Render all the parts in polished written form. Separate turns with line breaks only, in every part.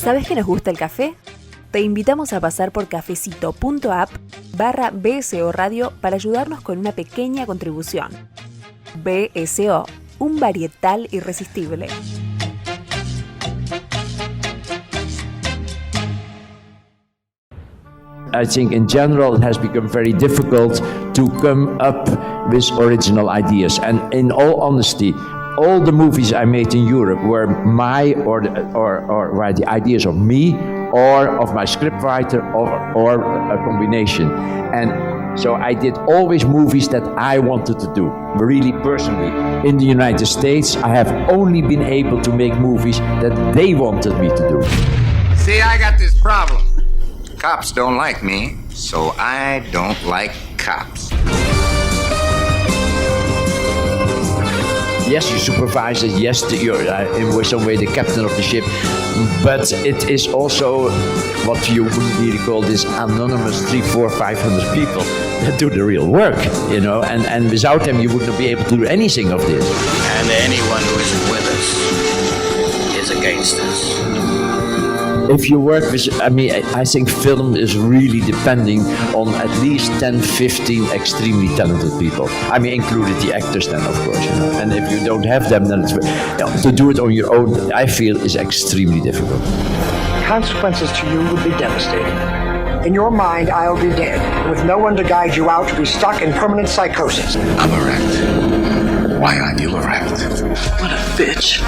¿Sabes que nos gusta el café? Te invitamos a pasar por cafecito.app/BSO Radio para ayudarnos con una pequeña contribución. BSO, un varietal irresistible.
I think in general it has become very difficult to come up with original ideas. And in all honesty, all the movies I made in Europe were my or the ideas of me or of my scriptwriter or a combination. And so I did always movies that I wanted to do, really personally. In the United States, I have only been able to make movies that they wanted me to do.
See, I got this problem. Cops don't like me, so I don't like cops.
Yes, you supervise it. Yes, you're in some way the captain of the ship. But it is also what you would really call this anonymous 300, 400, 500 people that do the real work, you know. And without them, you wouldn't be able to do anything of this.
And anyone who isn't with us is against us.
If you work with, I think film is really depending on at least 10, 15 extremely talented people. Included the actors then, of course, you know. And if you don't have them, then to do it on your own, I feel, is extremely difficult.
Consequences to you would be devastating. In your mind, I'll be dead. With no one to guide you out, you'll be stuck in permanent psychosis.
I'm erect. Why aren't you erect?
What a bitch.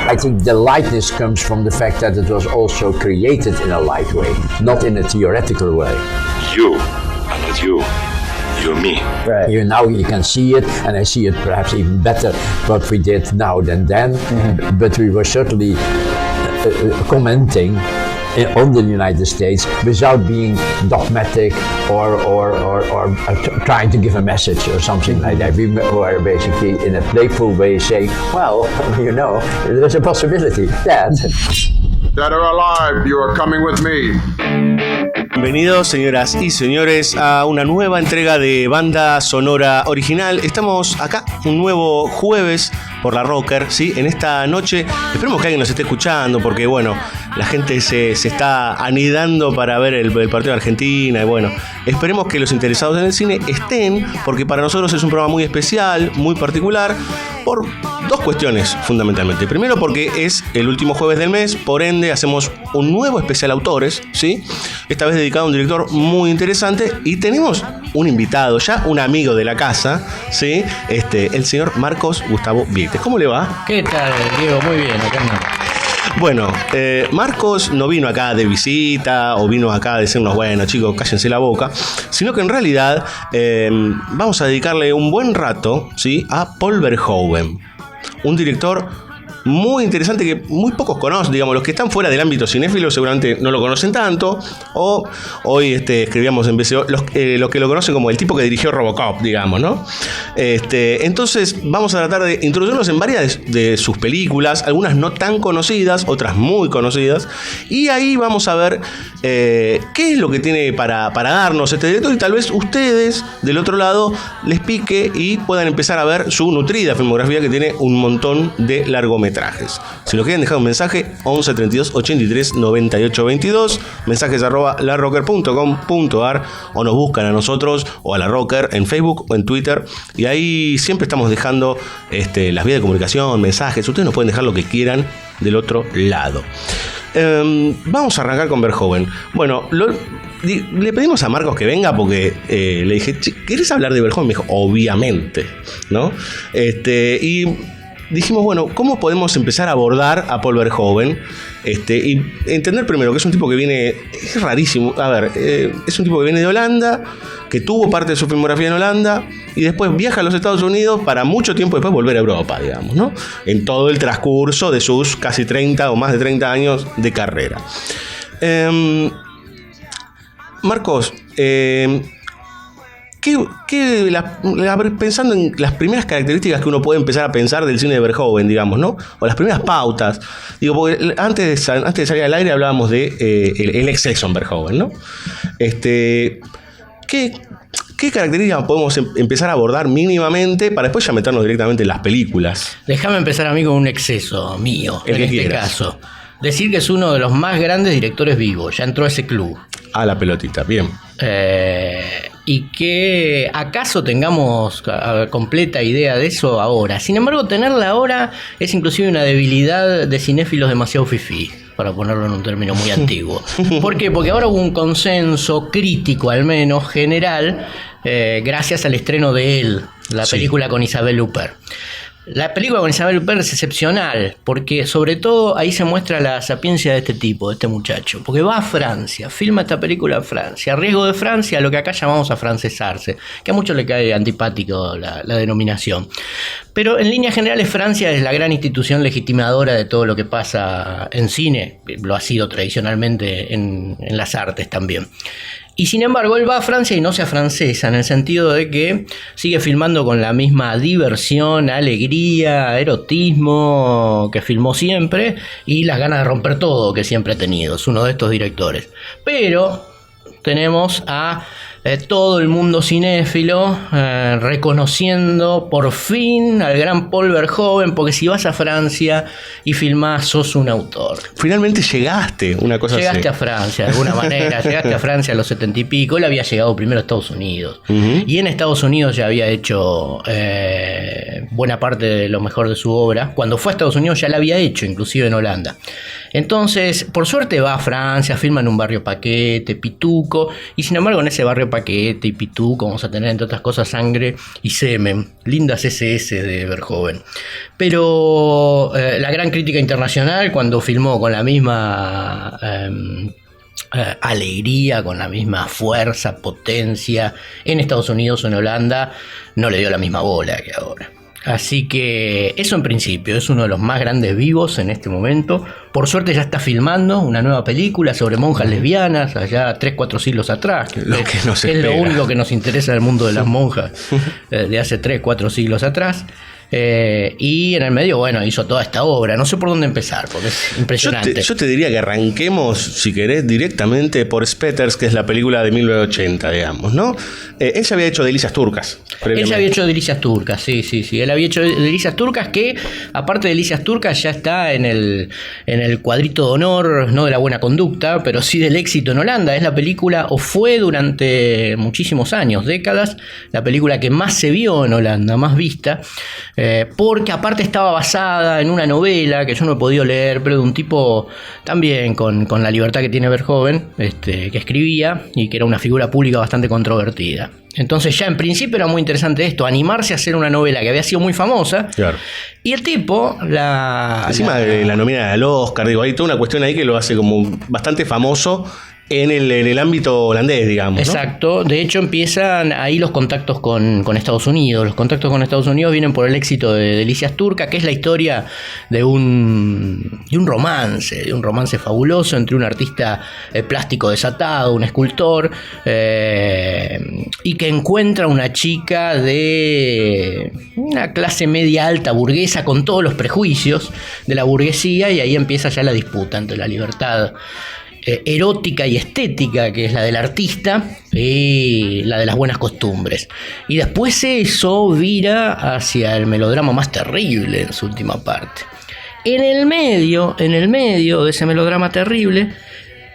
I think the lightness comes from the fact that it was also created in a light way, not in a theoretical way.
You are not you. You're me.
Right. Now you can see it, and I see it perhaps even better what we did now than then. Mm-hmm. But we were certainly commenting on the United States without being dogmatic or trying to give a message or something like that. We were basically in a playful way saying, well, you know, there's a possibility that...
Dead or alive, you are coming with me.
Bienvenidos, señoras y señores, a una nueva entrega de Banda Sonora Original. Estamos acá un nuevo jueves por La Rocker, ¿sí? En esta noche, esperemos que alguien nos esté escuchando, porque bueno, la gente se está anidando para ver el partido de Argentina, y bueno, esperemos que los interesados en el cine estén, porque para nosotros es un programa muy especial, muy particular, por dos cuestiones fundamentalmente. Primero, porque es el último jueves del mes, por ende hacemos un nuevo especial autores, ¿sí? Esta vez dedicado a un director muy interesante, y tenemos un invitado, ya un amigo de la casa, ¿sí? El señor Marcos Gustavo Vieites. ¿Cómo le va?
¿Qué tal, Diego? Muy bien, acá andamos.
Bueno, Marcos no vino acá de visita o vino acá a decirnos, bueno, chicos, cállense la boca, sino que en realidad vamos a dedicarle un buen rato, ¿sí?, a Paul Verhoeven, un director muy interesante que muy pocos conocen, digamos, los que están fuera del ámbito cinéfilo seguramente no lo conocen tanto, o hoy escribíamos en BSO los que lo conocen como el tipo que dirigió Robocop, digamos, ¿no? Entonces vamos a tratar de introducirnos en varias de sus películas, algunas no tan conocidas, otras muy conocidas, y ahí vamos a ver qué es lo que tiene para darnos este director, y tal vez ustedes del otro lado les pique y puedan empezar a ver su nutrida filmografía, que tiene un montón de largometrajes. Si nos quieren dejar un mensaje, 11 32 83 98 22, mensajes @larocker.com.ar, o nos buscan a nosotros o a La Rocker en Facebook o en Twitter, y ahí siempre estamos dejando las vías de comunicación, mensajes. Ustedes nos pueden dejar lo que quieran del otro lado. Vamos a arrancar con Verhoeven. Bueno, le pedimos a Marcos que venga porque le dije, ¿querés hablar de Verhoeven? Me dijo, obviamente, ¿no? Y dijimos, bueno, ¿cómo podemos empezar a abordar a Paul Verhoeven? Y entender primero que es un tipo que viene, es rarísimo, a ver, es un tipo que viene de Holanda, que tuvo parte de su filmografía en Holanda, y después viaja a los Estados Unidos para mucho tiempo después volver a Europa, digamos, ¿no? En todo el transcurso de sus casi 30 o más de 30 años de carrera. Marcos, pensando en las primeras características que uno puede empezar a pensar del cine de Verhoeven, digamos, ¿no? O las primeras pautas. Digo, porque antes de salir al aire hablábamos de el exceso en Verhoeven, ¿no? ¿qué características podemos empezar a abordar mínimamente para después ya meternos directamente en las películas?
Déjame empezar a mí con un exceso mío,
El
en
que
este
quieras.
caso. Decir que es uno de los más grandes directores vivos, ya entró a ese club.
A la pelotita, bien.
Y que acaso tengamos completa idea de eso ahora. Sin embargo, tenerla ahora es inclusive una debilidad de cinéfilos demasiado fifí, para ponerlo en un término muy antiguo. ¿Por qué? Porque ahora hubo un consenso crítico, al menos general, gracias al estreno de él, la película con Isabelle Huppert. La película con Isabelle Huppert es excepcional, porque sobre todo ahí se muestra la sapiencia de este tipo, de este muchacho. Porque va a Francia, filma esta película en Francia, a riesgo de Francia, lo que acá llamamos afrancesarse, que a muchos le cae antipático la denominación. Pero en líneas generales Francia es la gran institución legitimadora de todo lo que pasa en cine, lo ha sido tradicionalmente en las artes también. Y sin embargo, él va a Francia y no se afrancesa, en el sentido de que sigue filmando con la misma diversión, alegría, erotismo que filmó siempre y las ganas de romper todo que siempre ha tenido. Es uno de estos directores. Pero tenemos a todo el mundo cinéfilo reconociendo por fin al gran Paul Verhoeven, porque si vas a Francia y filmás, sos un autor.
Finalmente llegaste, una cosa
Llegaste
así.
a Francia, de alguna manera. Llegaste a Francia a los 70 y pico. Él había llegado primero a Estados Unidos. Y en Estados Unidos ya había hecho buena parte de lo mejor de su obra. Cuando fue a Estados Unidos ya la había hecho, inclusive en Holanda. Entonces, por suerte va a Francia, filma en un barrio paquete, pituco. Y sin embargo, en ese barrio paquete y pituco vamos a tener, entre otras cosas, sangre y semen. Lindas SS de Verhoeven. Pero la gran crítica internacional, cuando filmó con la misma alegría, con la misma fuerza, potencia en Estados Unidos o en Holanda, no le dio la misma bola que ahora. Así que eso en principio es uno de los más grandes vivos en este momento. Por suerte ya está filmando una nueva película sobre monjas lesbianas allá 3-4 siglos atrás.
Lo que nos
es lo
espera.
único que nos interesa del mundo de las monjas de hace 3-4 siglos atrás. Y en el medio, bueno, hizo toda esta obra. No sé por dónde empezar, porque es impresionante.
Yo te diría que arranquemos, si querés, directamente por Spetters, que es la película de 1980, digamos, ¿no? Él ya había hecho Delicias Turcas.
Él ya había hecho Delicias Turcas, sí. Él había hecho Delicias Turcas, que aparte de Delicias Turcas ya está en el cuadrito de honor, no de la buena conducta, pero sí del éxito en Holanda. Es la película, o fue durante muchísimos años, décadas, la película que más se vio en Holanda, más vista. Porque aparte estaba basada en una novela que yo no he podido leer, pero de un tipo también con la libertad que tiene Verhoeven, que escribía y que era una figura pública bastante controvertida. Entonces ya en principio era muy interesante esto, animarse a hacer una novela que había sido muy famosa.
Claro.
Y el tipo
encima de la nominación al Oscar, digo, hay toda una cuestión ahí que lo hace como bastante famoso en el ámbito holandés, digamos, ¿no?
Exacto. De hecho, empiezan ahí los contactos con Estados Unidos. Los contactos con Estados Unidos vienen por el éxito de Delicias Turcas, que es la historia de un romance fabuloso entre un artista plástico desatado, un escultor, y que encuentra una chica de una clase media alta burguesa con todos los prejuicios de la burguesía, y ahí empieza ya la disputa entre la libertad erótica y estética, que es la del artista, y la de las buenas costumbres. Y después eso vira hacia el melodrama más terrible en su última parte. En el medio de ese melodrama terrible,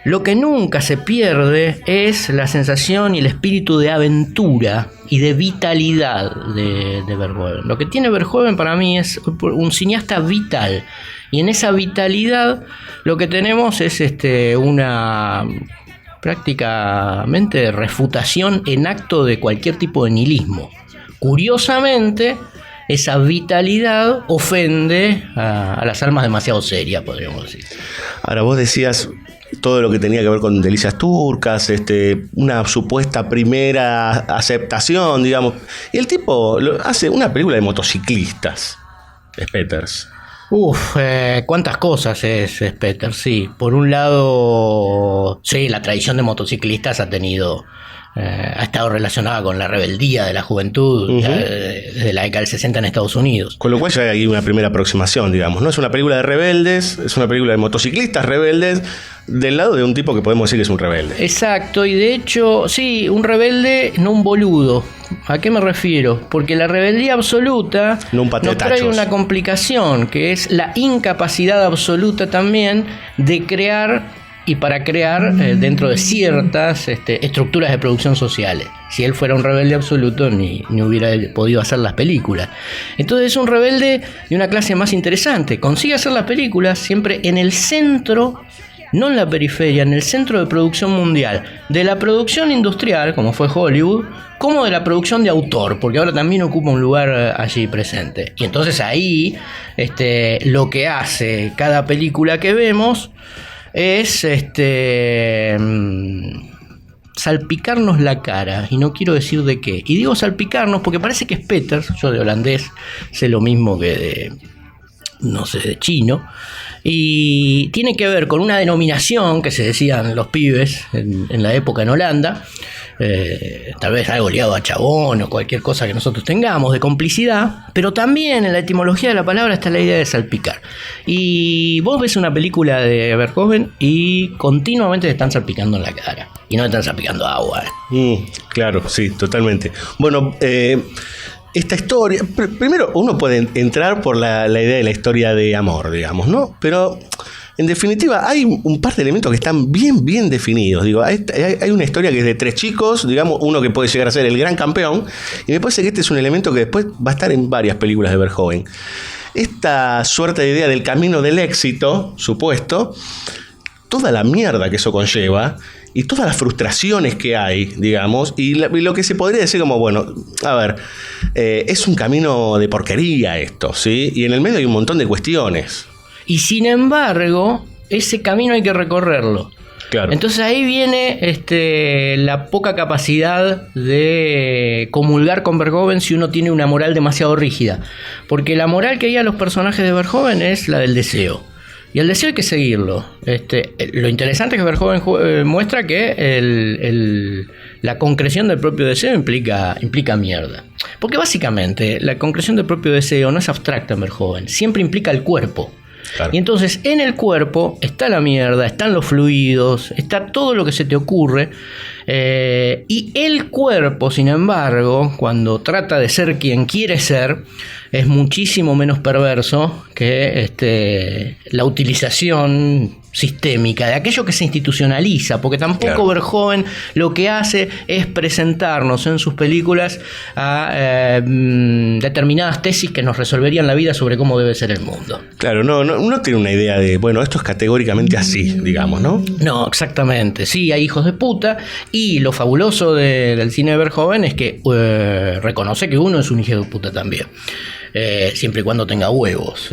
lo que nunca se pierde es la sensación y el espíritu de aventura y de vitalidad de Verhoeven. Lo que tiene Verhoeven para mí es un cineasta vital. Y en esa vitalidad lo que tenemos es una prácticamente refutación en acto de cualquier tipo de nihilismo. Curiosamente, esa vitalidad ofende a las almas demasiado serias, podríamos decir.
Ahora, vos decías todo lo que tenía que ver con Delicias Turcas, una supuesta primera aceptación, digamos. Y el tipo hace una película de motociclistas, Spetters.
Cuántas cosas es Spetters, sí. Por un lado, sí, la tradición de motociclistas ha estado relacionada con la rebeldía de la juventud desde la década del 60 en Estados Unidos.
Con lo cual ya hay una primera aproximación, digamos. No es una película de rebeldes, es una película de motociclistas rebeldes del lado de un tipo que podemos decir que es un rebelde.
Exacto, y de hecho, sí, un rebelde, no un boludo. ¿A qué me refiero? Porque la rebeldía absoluta
no un paté de
nos trae
tachos.
una complicación, que es la incapacidad absoluta también de crear y para crear dentro de ciertas estructuras de producción sociales. Si él fuera un rebelde absoluto, ni hubiera podido hacer las películas. Entonces es un rebelde de una clase más interesante. Consigue hacer las películas siempre en el centro, no en la periferia, en el centro de producción mundial. De la producción industrial, como fue Hollywood, como de la producción de autor, porque ahora también ocupa un lugar allí presente. Y entonces ahí lo que hace cada película que vemos es salpicarnos la cara, y no quiero decir de qué. Y digo salpicarnos porque parece que es Peters, yo de holandés sé lo mismo que de, no sé, de chino, y tiene que ver con una denominación que se decían los pibes en la época en Holanda, tal vez algo ligado a chabón o cualquier cosa que nosotros tengamos de complicidad, pero también en la etimología de la palabra está la idea de salpicar. Y vos ves una película de Verhoeven y continuamente te están salpicando en la cara, y no te están salpicando agua.
Claro, sí, totalmente. Bueno, esta historia, primero uno puede entrar por la idea de la historia de amor, digamos, ¿no? Pero en definitiva hay un par de elementos que están bien definidos. Digo, hay una historia que es de 3 chicos, digamos, uno que puede llegar a ser el gran campeón, y me parece que este es un elemento que después va a estar en varias películas de Verhoeven. Esta suerte de idea del camino del éxito, supuesto, toda la mierda que eso conlleva, y todas las frustraciones que hay, digamos, y lo que se podría decir como, bueno, a ver, es un camino de porquería esto, ¿sí? Y en el medio hay un montón de cuestiones.
Y sin embargo, ese camino hay que recorrerlo.
Claro.
Entonces ahí viene la poca capacidad de comulgar con Verhoeven si uno tiene una moral demasiado rígida. Porque la moral que hay a los personajes de Verhoeven es la del deseo. Y el deseo hay que seguirlo. Lo interesante es que Verhoeven muestra que la concreción del propio deseo implica mierda. Porque básicamente la concreción del propio deseo no es abstracta en Verhoeven, siempre implica el cuerpo. Claro. Y entonces en el cuerpo está la mierda, están los fluidos, está todo lo que se te ocurre. Y el cuerpo, sin embargo, cuando trata de ser quien quiere ser, es muchísimo menos perverso que la utilización sistémica de aquello que se institucionaliza, porque tampoco claro. Verhoeven lo que hace es presentarnos en sus películas a determinadas tesis que nos resolverían la vida sobre cómo debe ser el mundo.
Claro, no tiene una idea de, bueno, esto es categóricamente así, digamos, ¿no?
No, exactamente. Sí, hay hijos de puta, y lo fabuloso del cine de Verhoeven es que reconoce que uno es un hijo de puta también. Siempre y cuando tenga huevos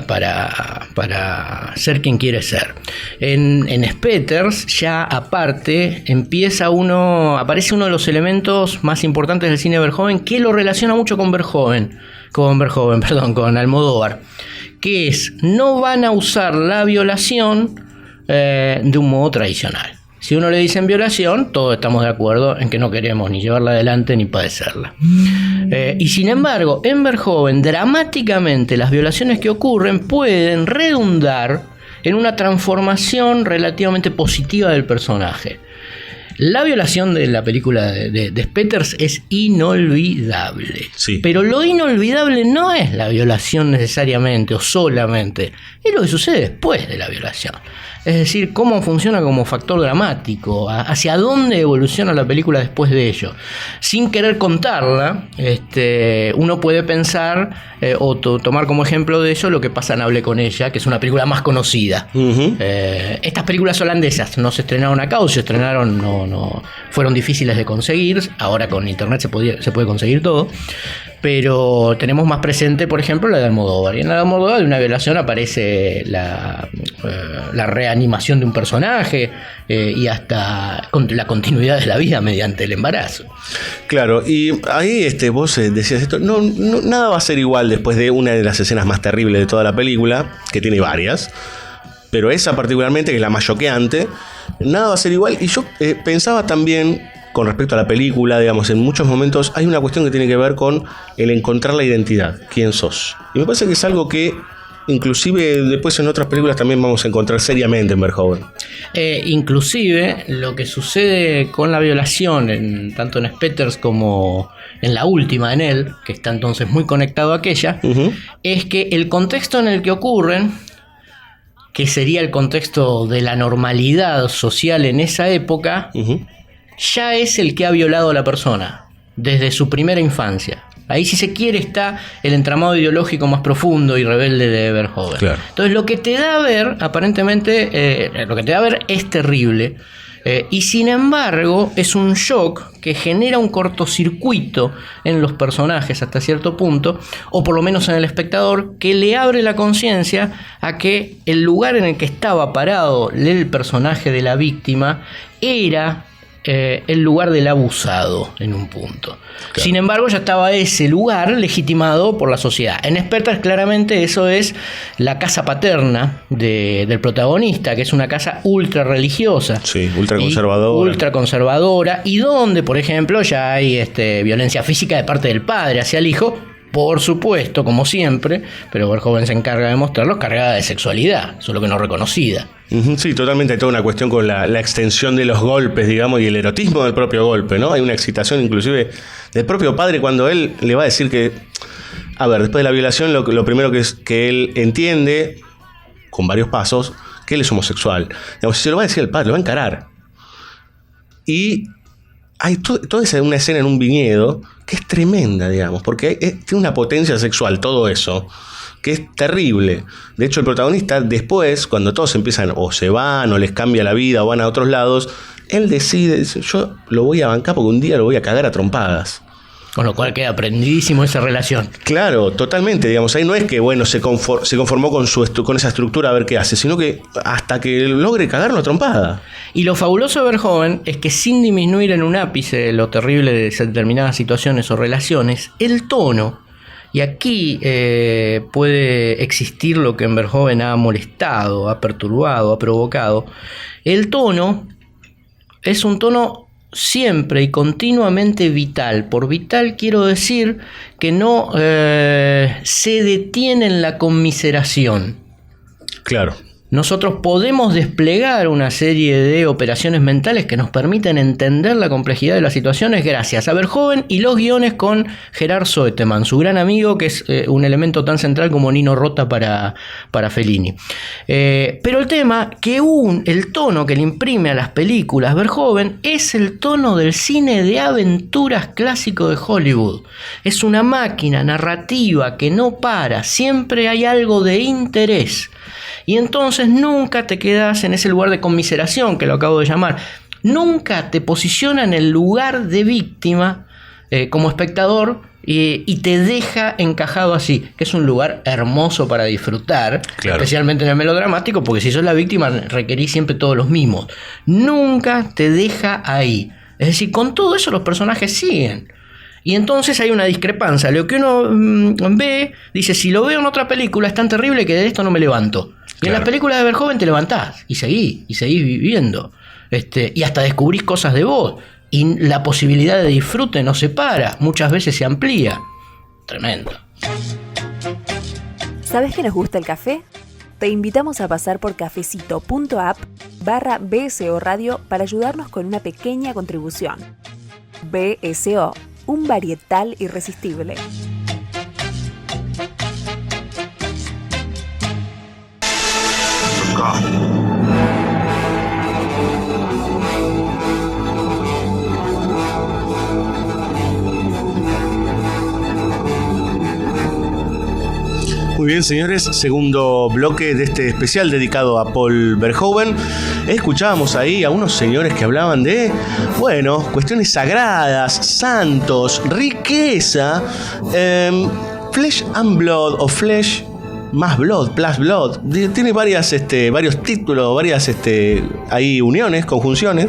para ser quien quiere ser. En Spetters ya aparte aparece uno de los elementos más importantes del cine de Verhoeven, que lo relaciona mucho con Almodóvar, que es: no van a usar la violación de un modo tradicional. Si uno le dicen violación, todos estamos de acuerdo en que no queremos ni llevarla adelante ni padecerla. Y sin embargo, en Verhoeven, dramáticamente, las violaciones que ocurren pueden redundar en una transformación relativamente positiva del personaje. La violación de la película de Spetters es inolvidable.
Sí.
Pero lo inolvidable no es la violación necesariamente o solamente, es lo que sucede después de la violación. Es decir, cómo funciona como factor dramático, hacia dónde evoluciona la película después de ello. Sin querer contarla, uno puede pensar o tomar como ejemplo de ello lo que pasa en Hablé con ella, que es una película más conocida. Uh-huh. Estas películas holandesas no se estrenaron acá, o se estrenaron, no fueron difíciles de conseguir. Ahora con internet se puede conseguir todo. Pero tenemos más presente, por ejemplo, la de Almodóvar. Y en la de Almodóvar, de una violación aparece la reanimación de un personaje y hasta la continuidad de la vida mediante el embarazo.
Claro, y ahí vos decías esto, no, nada va a ser igual después de una de las escenas más terribles de toda la película, que tiene varias, pero esa particularmente, que es la más choqueante, nada va a ser igual. Y yo pensaba también, con respecto a la película, digamos, en muchos momentos hay una cuestión que tiene que ver con el encontrar la identidad, quién sos. Y me parece que es algo que inclusive después en otras películas también vamos a encontrar seriamente en Verhoeven.
Inclusive lo que sucede con la violación, tanto en Spetters como en la última, en él, que está entonces muy conectado a aquella, es que el contexto en el que ocurren, que sería el contexto de la normalidad social en esa época, ya es el que ha violado a la persona desde su primera infancia. Ahí, si se quiere, está el entramado ideológico más profundo y rebelde de Verhoeven. Claro. Entonces, lo que te da a ver, aparentemente, lo que te da a ver es terrible. Y sin embargo, es un shock que genera un cortocircuito en los personajes hasta cierto punto, o por lo menos en el espectador, que le abre la conciencia a que el lugar en el que estaba parado el personaje de la víctima era el lugar del abusado en un punto. Claro. Sin embargo, ya estaba ese lugar legitimado por la sociedad. En Spetters, claramente, eso es la casa paterna del protagonista, que es una casa ultra religiosa. Sí, ultra conservadora. Ultra conservadora, y donde, por ejemplo, ya hay violencia física de parte del padre hacia el hijo. Por supuesto, como siempre, pero Verhoeven se encarga de mostrarlos cargada de sexualidad, solo que no reconocida. Sí, totalmente. Hay toda una cuestión con la extensión de los golpes, digamos, y el erotismo del propio golpe, ¿no? Hay una excitación inclusive del propio padre cuando él le va a decir que, a ver, después de la violación, lo primero que él entiende, con varios pasos, que él es homosexual. Digamos, si se lo va a decir al padre, lo va a encarar. Y hay toda una escena en un viñedo que es tremenda, digamos, porque tiene una potencia sexual, todo eso, que es terrible. De hecho, el protagonista después, cuando todos empiezan o se van o les cambia la vida o van a otros lados, él dice, yo lo voy a bancar porque un día lo voy a cagar a trompadas. Con lo cual queda prendidísimo esa relación. Claro, totalmente, digamos. Ahí no es que, bueno, se conformó con esa estructura a ver qué hace, sino que hasta que logre cagarlo a trompada. Y lo fabuloso de Verhoeven es que, sin disminuir en un ápice lo terrible de determinadas situaciones o relaciones, el tono, y aquí puede existir lo que en Verhoeven ha molestado, ha perturbado, ha provocado, el tono es un tono siempre y continuamente vital. Por vital quiero decir que no se detiene en la conmiseración. Claro. Nosotros podemos desplegar una serie de operaciones mentales que nos permiten entender la complejidad de las situaciones gracias a Verhoeven y los guiones con Gerard Zoeteman, su gran amigo, que es un elemento tan central como Nino Rota para Fellini. Pero el tema, que el tono que le imprime a las películas Verhoeven es el tono del cine de aventuras clásico de Hollywood. Es una máquina narrativa que no para, siempre hay algo de interés. Y entonces nunca te quedas en ese lugar de conmiseración, que lo acabo de llamar. Nunca te posiciona en el lugar de víctima como espectador y te deja encajado así, que es un lugar hermoso para disfrutar, claro, especialmente en el melodramático, porque si sos la víctima requerís siempre todos los mimos. Nunca te deja ahí. Es decir, con todo eso los personajes siguen. Y entonces hay una discrepancia. Lo que uno ve, dice, si lo veo en otra película es tan terrible que de esto no me levanto. Y claro, en las películas de Verhoeven te levantás y seguís viviendo. Y hasta descubrís cosas de vos. Y la posibilidad de disfrute no se para, muchas veces se amplía. Tremendo.
¿Sabes que nos gusta el café? Te invitamos a pasar por cafecito.app/BSO Radio para ayudarnos con una pequeña contribución. BSO, un varietal irresistible.
Muy bien, señores, segundo bloque de este especial dedicado a Paul Verhoeven. Escuchábamos ahí a unos señores que hablaban de, bueno, cuestiones sagradas, santos, riqueza, flesh and blood o flesh más blood, plus blood. Tiene varios títulos, varias ahí uniones, conjunciones.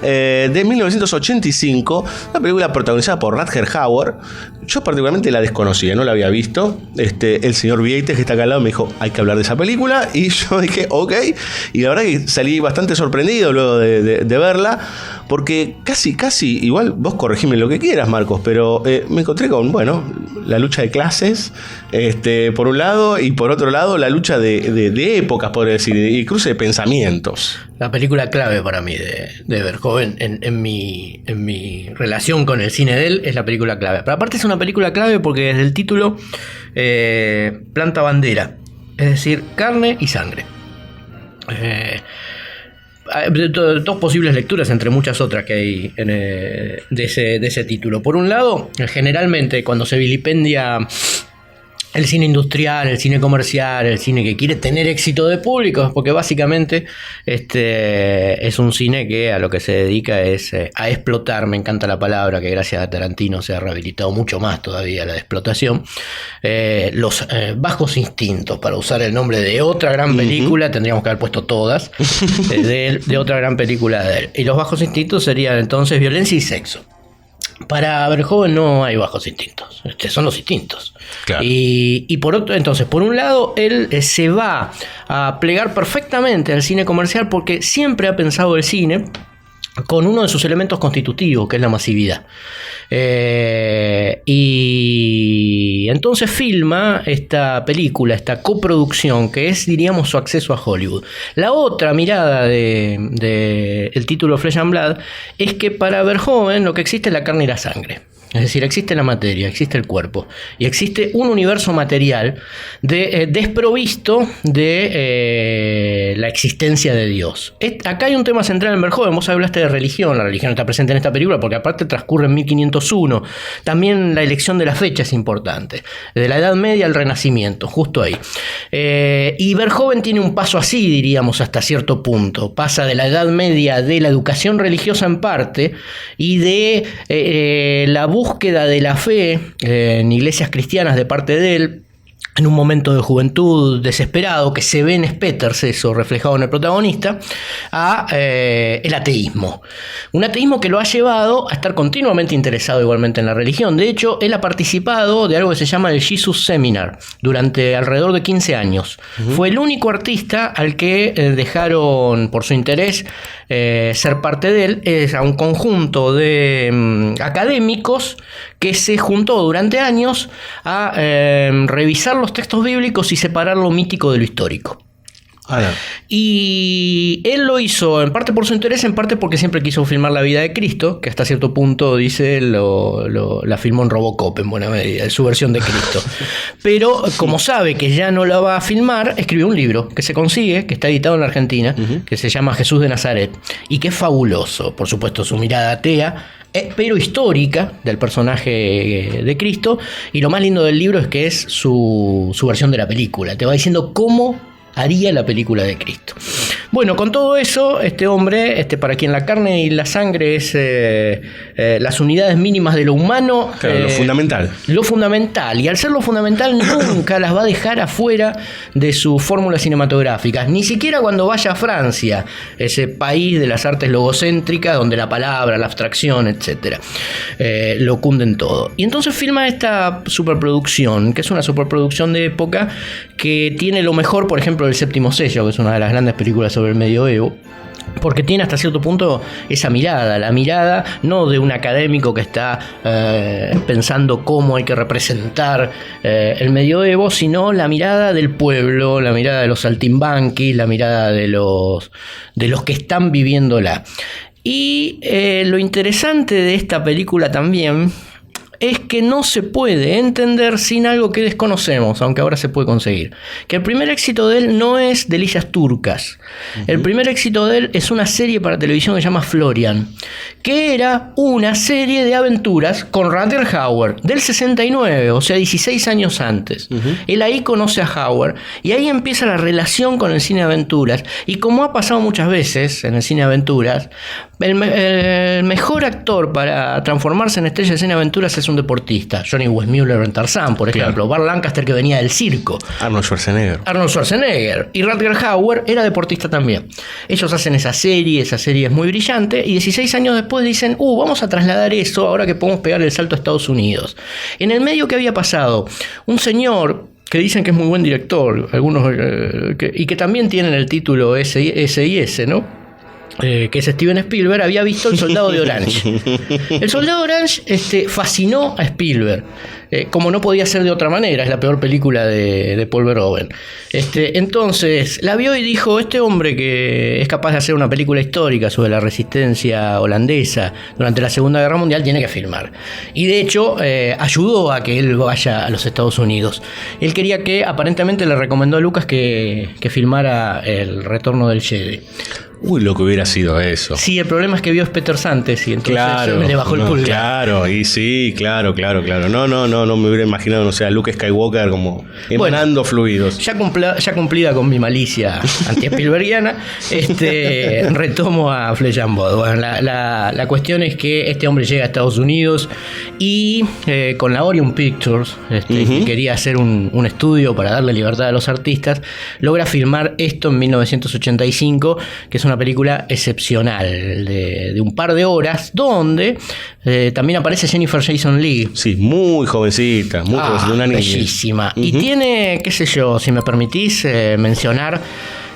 De 1985, una película protagonizada por Rutger Hauer. Yo particularmente la desconocía, no la había visto. El señor Vieites, que está acá al lado, me dijo, hay que hablar de esa película. Y yo dije, ok. Y la verdad que salí bastante sorprendido luego de verla. Porque casi, igual vos corregime lo que quieras, Marcos, pero me encontré con, bueno, la lucha de clases, por un lado, y por por otro lado, la lucha de épocas, podría decir, y cruce de pensamientos.
La película clave para mí de Verhoeven en mi relación con el cine de él es la película clave. Pero aparte es una película clave porque desde el título planta bandera, es decir, carne y sangre. Dos posibles lecturas entre muchas otras que hay de ese título. Por un lado, generalmente cuando se vilipendia el cine industrial, el cine comercial, el cine que quiere tener éxito de público, porque básicamente es un cine que a lo que se dedica es a explotar. Me encanta la palabra, que gracias a Tarantino se ha rehabilitado mucho más todavía la de explotación. Los bajos instintos, para usar el nombre de otra gran película, tendríamos que haber puesto todas, de otra gran película de él. Y los bajos instintos serían entonces violencia y sexo. Para Verhoeven no hay bajos instintos, son los instintos. Claro. Y por otro, entonces, por un lado, él se va a plegar perfectamente al cine comercial porque siempre ha pensado el cine con uno de sus elementos constitutivos, que es la masividad. Y entonces filma esta película, esta coproducción, que es, diríamos, su acceso a Hollywood. La otra mirada de el título Flesh and Blood es que para Verhoeven lo que existe es la carne y la sangre. Es decir, existe la materia, existe el cuerpo y existe un universo material desprovisto de la existencia de Dios. Acá hay un tema central en Verhoeven. Vos hablaste de religión. La religión está presente en esta película porque aparte transcurre en 1501. También la elección de la fecha es importante. De la Edad Media al Renacimiento, justo ahí. Y Verhoeven tiene un paso así, diríamos, hasta cierto punto. Pasa de la Edad Media, de la educación religiosa en parte, y de la búsqueda de la fe en iglesias cristianas de parte de él, en un momento de juventud desesperado, que se ve en Peters, eso reflejado en el protagonista, a el ateísmo. Un ateísmo que lo ha llevado a estar continuamente interesado igualmente en la religión. De hecho, él ha participado de algo que se llama el Jesus Seminar durante alrededor de 15 años. Fue el único artista al que dejaron, por su interés, ser parte de él. Es a un conjunto de académicos que se juntó durante años a revisar los textos bíblicos y separar lo mítico de lo histórico. Y él lo hizo en parte por su interés, en parte porque siempre quiso filmar la vida de Cristo, que hasta cierto punto, dice, la filmó en Robocop en buena medida, su versión de Cristo. Pero como sabe que ya no la va a filmar, escribió un libro que se consigue, que está editado en la Argentina, que se llama Jesús de Nazaret, y que es fabuloso. Por supuesto, su mirada atea, pero histórica, del personaje de Cristo. Y lo más lindo del libro es que es su versión de la película. Te va diciendo cómo haría la película de Cristo. Bueno, con todo eso, este hombre, para quien la carne y la sangre es las unidades mínimas de lo humano,
claro, lo fundamental.
Lo fundamental, y al ser lo fundamental nunca las va a dejar afuera de sus fórmulas cinematográficas, ni siquiera cuando vaya a Francia, ese país de las artes logocéntricas, donde la palabra, la abstracción, etc. lo cunden todo. Y entonces filma esta superproducción, que es una superproducción de época, que tiene lo mejor, por ejemplo, del Séptimo Sello, que es una de las grandes películas sobre el medioevo, porque tiene hasta cierto punto esa mirada, la mirada no de un académico que está pensando cómo hay que representar el medioevo, sino la mirada del pueblo, la mirada de los saltimbanquis, la mirada de los que están viviéndola. Y lo interesante de esta película también es que no se puede entender sin algo que desconocemos, aunque ahora se puede conseguir. Que el primer éxito de él no es Delicias Turcas. El primer éxito de él es una serie para televisión que se llama Florian, que era una serie de aventuras con Rutger Hauer del 69, o sea, 16 años antes. Él ahí conoce a Hauer y ahí empieza la relación con el cine de aventuras. Y como ha pasado muchas veces en el cine de aventuras, el mejor actor para transformarse en estrella de cine de aventuras es un deportista. Johnny Weissmuller en Tarzán, por ejemplo. Claro. Burt Lancaster, que venía del circo.
Arnold Schwarzenegger. Y Rutger Hauer era deportista también. Ellos hacen esa serie es muy brillante, y 16 años después dicen, vamos a trasladar eso ahora que podemos pegar el salto a Estados Unidos. En el medio, ¿qué había pasado? Un señor que dicen que es muy buen director, algunos y que también tienen el título SIS, ¿no?
que es Steven Spielberg, había visto El Soldado de Orange. El Soldado de Orange fascinó a Spielberg, como no podía ser de otra manera, es la peor película de Paul Verhoeven. Entonces la vio y dijo, este hombre que es capaz de hacer una película histórica sobre la resistencia holandesa durante la Segunda Guerra Mundial tiene que filmar. Y de hecho ayudó a que él vaya a los Estados Unidos. Él quería que, aparentemente le recomendó a Lucas que filmara El Retorno del Jedi.
Uy, lo que hubiera sido eso.
Sí, el problema es que vio Spectres antes y entonces le bajó el pulgar.
Claro, y sí, claro. No me hubiera imaginado, no sé, a Luke Skywalker como emanando fluidos.
Ya cumplida con mi malicia anti-Spielbergiana, retomo a Flesh and Blood. Bueno, la cuestión es que este hombre llega a Estados Unidos y con la Orion Pictures, que quería hacer un estudio para darle libertad a los artistas, logra filmar esto en 1985, que es una película excepcional de un par de horas, donde también aparece Jennifer Jason Leigh.
Sí, muy jovencita, una niña.
Bellísima. Y tiene, qué sé yo, si me permitís mencionar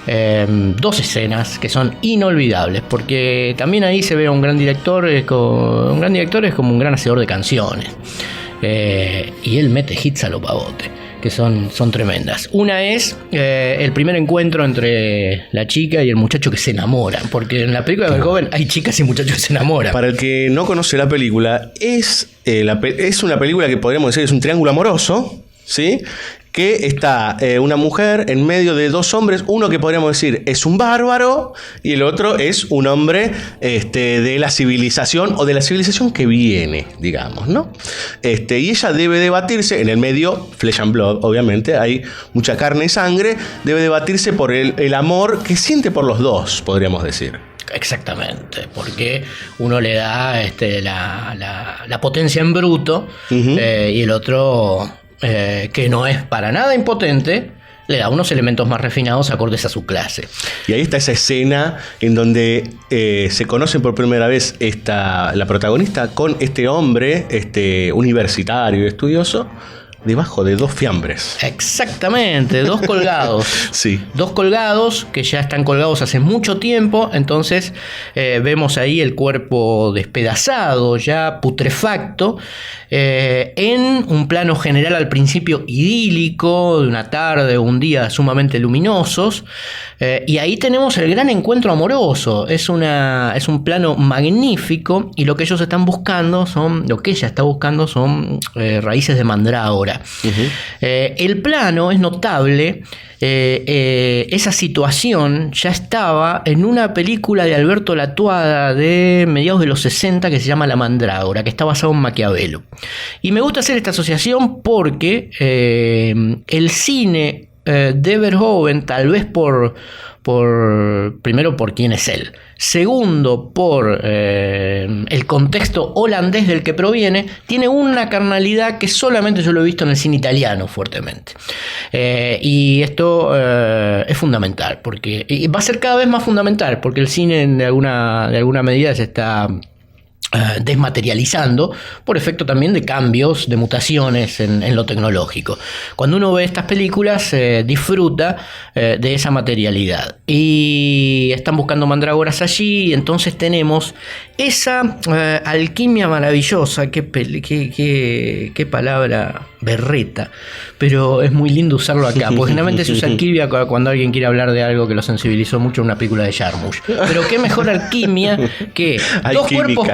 dos escenas que son inolvidables, porque también ahí se ve a un gran director. Un gran director es como un gran hacedor de canciones. Y él mete hits a lo pavote, que son tremendas. Una es el primer encuentro entre la chica y el muchacho que se enamoran, porque en la película de Verhoeven hay chicas y muchachos que se enamoran.
Para el que no conoce la película, es una película que podríamos decir es un triángulo amoroso, ¿sí? Que está una mujer en medio de dos hombres, uno que podríamos decir es un bárbaro y el otro es un hombre de la civilización o de la civilización que viene, digamos, ¿no? Y ella debe debatirse, en el medio, Flesh and Blood, obviamente, hay mucha carne y sangre, debe debatirse por el amor que siente por los dos, podríamos decir.
Exactamente, porque uno le da la potencia en bruto, y el otro... que no es para nada impotente, le da unos elementos más refinados acordes a su clase.
Y ahí está esa escena en donde se conocen por primera vez la protagonista con este hombre universitario y estudioso debajo de dos fiambres.
Exactamente, dos colgados.
Sí.
Dos colgados que ya están colgados hace mucho tiempo. Entonces vemos ahí el cuerpo despedazado, ya putrefacto, en un plano general al principio idílico, de una tarde o un día sumamente luminosos. Y ahí tenemos el gran encuentro amoroso. Es un plano magnífico, y lo que ella está buscando son raíces de mandrágora. El plano es notable. Esa situación ya estaba en una película de Alberto Latuada de mediados de los 60 que se llama La Mandrágora, que está basado en Maquiavelo. Y me gusta hacer esta asociación porque el cine de Verhoeven, tal vez primero por quién es él, segundo por el contexto holandés del que proviene, tiene una carnalidad que solamente yo lo he visto en el cine italiano fuertemente, y esto es fundamental, y va a ser cada vez más fundamental, porque el cine de alguna medida se está desmaterializando por efecto también de cambios, de mutaciones en lo tecnológico. Cuando uno ve estas películas disfruta de esa materialidad, y están buscando mandrágoras allí, y entonces tenemos esa alquimia maravillosa. Qué palabra berreta, pero es muy lindo usarlo acá, porque generalmente se usa alquimia cuando alguien quiere hablar de algo que lo sensibilizó mucho en una película de Jarmusch. Pero qué mejor alquimia que dos cuerpos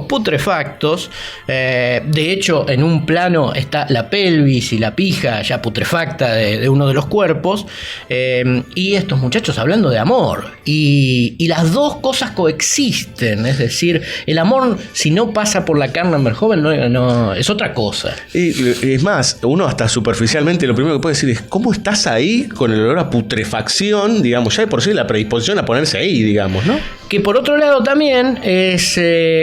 putrefactos. De hecho, en un plano está la pelvis y la pija ya putrefacta de uno de los cuerpos, y estos muchachos hablando de amor, y las dos cosas coexisten. Es decir, el amor, si no pasa por la carne en Verhoeven, no es otra cosa.
Y es más, uno hasta superficialmente lo primero que puede decir es ¿cómo estás ahí con el olor a putrefacción? Digamos, ya de por sí la predisposición a ponerse ahí, digamos, ¿no?
que por otro lado también es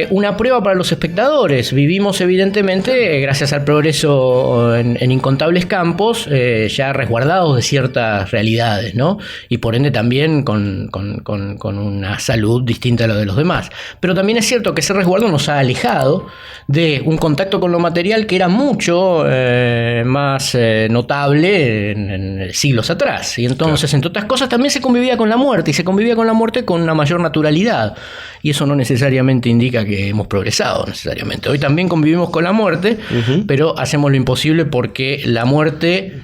una prueba para los espectadores. Vivimos evidentemente, gracias al progreso en incontables campos, ya resguardados de ciertas realidades, ¿no? Y por ende también con una salud distinta a la de los demás. Pero también es cierto que ese resguardo nos ha alejado de un contacto con lo material que era mucho más notable en siglos atrás. Y entonces, entre otras cosas, también se convivía con la muerte, y se convivía con la muerte con una mayor naturalidad. Y eso no necesariamente indica que hemos progresado, necesariamente. Hoy también convivimos con la muerte, pero hacemos lo imposible porque la muerte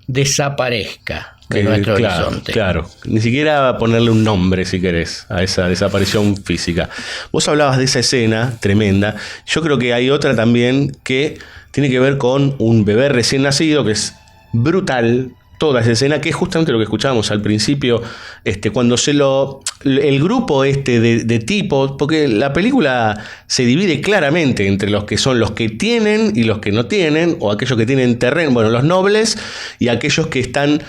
desaparezca de nuestro horizonte.
Claro, ni siquiera ponerle un nombre, si querés, a esa desaparición física. Vos hablabas de esa escena tremenda. Yo creo que hay otra también que tiene que ver con un bebé recién nacido, que es brutal. Toda esa escena, que es justamente lo que escuchábamos al principio, cuando el grupo de tipos, porque la película se divide claramente entre los que son los que tienen y los que no tienen, o aquellos que tienen terreno, bueno, los nobles, y aquellos que están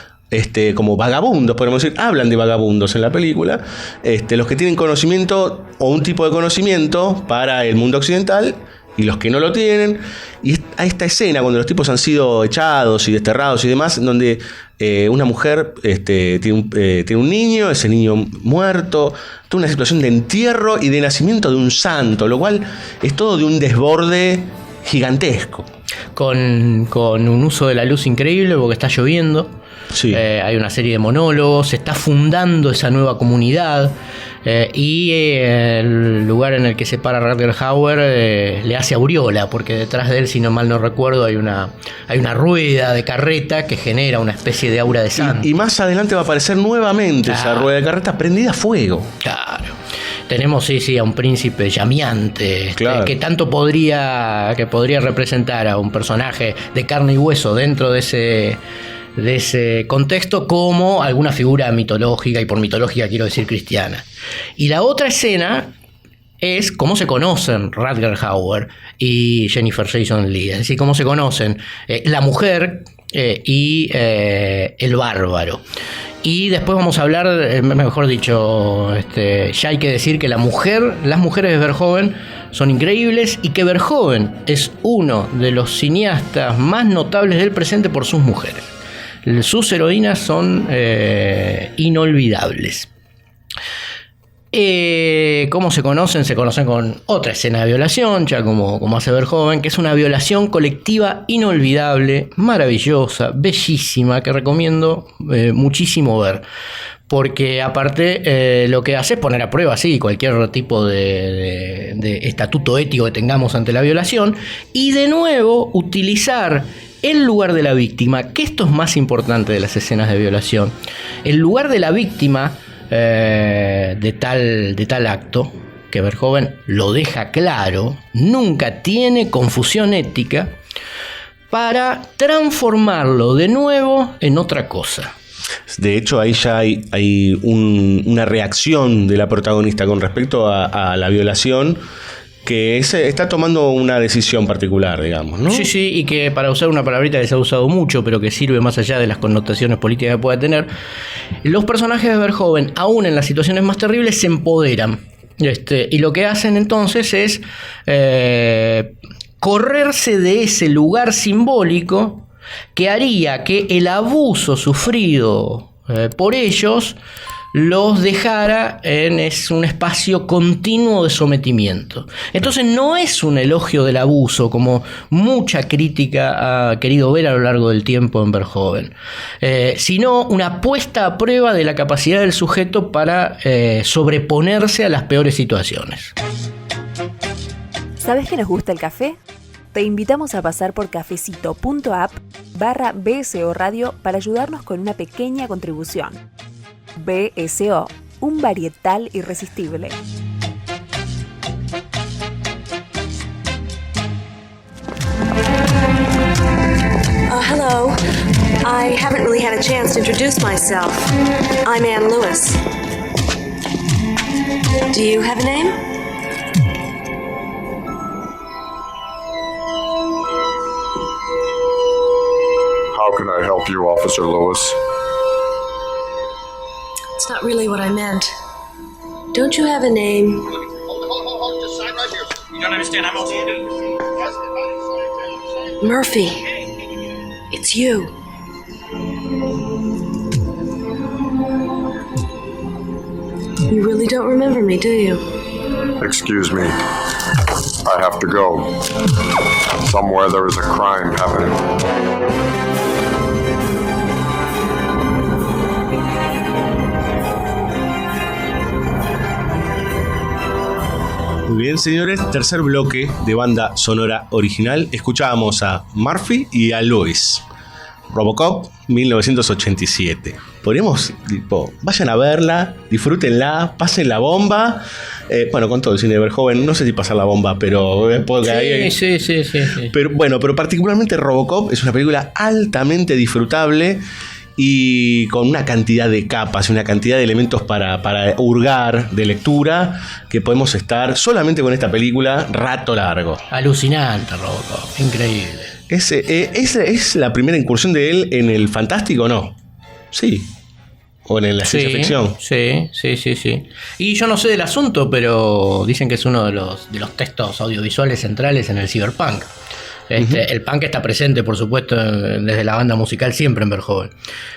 como vagabundos, podemos decir, hablan de vagabundos en la película, los que tienen conocimiento o un tipo de conocimiento para el mundo occidental, y los que no lo tienen. Y a esta escena, cuando los tipos han sido echados y desterrados y demás, donde una mujer tiene un niño, ese niño muerto, toda una situación de entierro y de nacimiento de un santo, lo cual es todo de un desborde gigantesco.
Con un uso de la luz increíble, porque está lloviendo.
Sí.
Hay una serie de monólogos, se está fundando esa nueva comunidad. Y el lugar en el que se para Rutger Hauer le hace aureola, porque detrás de él, si no mal no recuerdo, hay una rueda de carreta que genera una especie de aura de santo.
Y más adelante va a aparecer nuevamente esa rueda de carreta prendida a fuego.
Claro. Tenemos a un príncipe llameante,
claro,
que tanto podría representar a un personaje de carne y hueso dentro de ese contexto, como alguna figura mitológica, y por mitológica quiero decir cristiana. Y la otra escena es cómo se conocen Rutger Hauer y Jennifer Jason Leigh, es decir, cómo se conocen la mujer y el bárbaro. Y después vamos a hablar, mejor dicho, ya hay que decir que las mujeres de Verhoeven son increíbles, y que Verhoeven es uno de los cineastas más notables del presente por sus mujeres. Sus heroínas son inolvidables. ¿Cómo se conocen? Se conocen con otra escena de violación, ya como hace Verhoeven, que es una violación colectiva inolvidable, maravillosa, bellísima, que recomiendo muchísimo ver. Porque aparte lo que hace es poner a prueba cualquier tipo de estatuto ético que tengamos ante la violación, y de nuevo utilizar el lugar de la víctima, que esto es más importante de las escenas de violación. El lugar de la víctima de tal acto, que Verhoeven lo deja claro, nunca tiene confusión ética, para transformarlo de nuevo en otra cosa.
De hecho, ahí ya hay una reacción de la protagonista con respecto a la violación, que está tomando una decisión particular, digamos, ¿no?
Sí, y que, para usar una palabrita que se ha usado mucho, pero que sirve más allá de las connotaciones políticas que pueda tener, los personajes de Verhoeven, aún en las situaciones más terribles, se empoderan. Y lo que hacen entonces es correrse de ese lugar simbólico que haría que el abuso sufrido por ellos los dejara en un espacio continuo de sometimiento. Entonces no es un elogio del abuso, como mucha crítica ha querido ver a lo largo del tiempo en Verhoeven, sino una puesta a prueba de la capacidad del sujeto para sobreponerse a las peores situaciones.
¿Sabes que nos gusta el café? Te invitamos a pasar por cafecito.app/BSO Radio para ayudarnos con una pequeña contribución. BSO, un varietal irresistible.
Hello. I haven't really had a chance to introduce myself. I'm Ann Lewis. Do you have a name?
How can I help you, Officer Lewis?
It's not really what I meant. Don't you have a name?
You don't understand. I'm OCD.
Murphy. It's you. You really don't remember me, do you?
Excuse me. I have to go. Somewhere there is a crime happening.
Muy bien, señores, tercer bloque de banda sonora original. Escuchábamos a Murphy y a Lewis. Robocop 1987. Podríamos, vayan a verla, disfrútenla, pasen la bomba. Bueno, con todo el cine de Verhoeven, no sé si pasar la bomba, pero
Sí.
Pero particularmente Robocop es una película altamente disfrutable y con una cantidad de capas y una cantidad de elementos para hurgar de lectura que podemos estar solamente con esta película rato largo.
Alucinante Robocop, increíble.
¿Es la primera incursión de él en el fantástico o no? Sí. ¿O en la ciencia ficción?
Sí. Y yo no sé del asunto, pero dicen que es uno de los textos audiovisuales centrales en el cyberpunk. El punk está presente, por supuesto, desde la banda musical siempre en Verhoeven.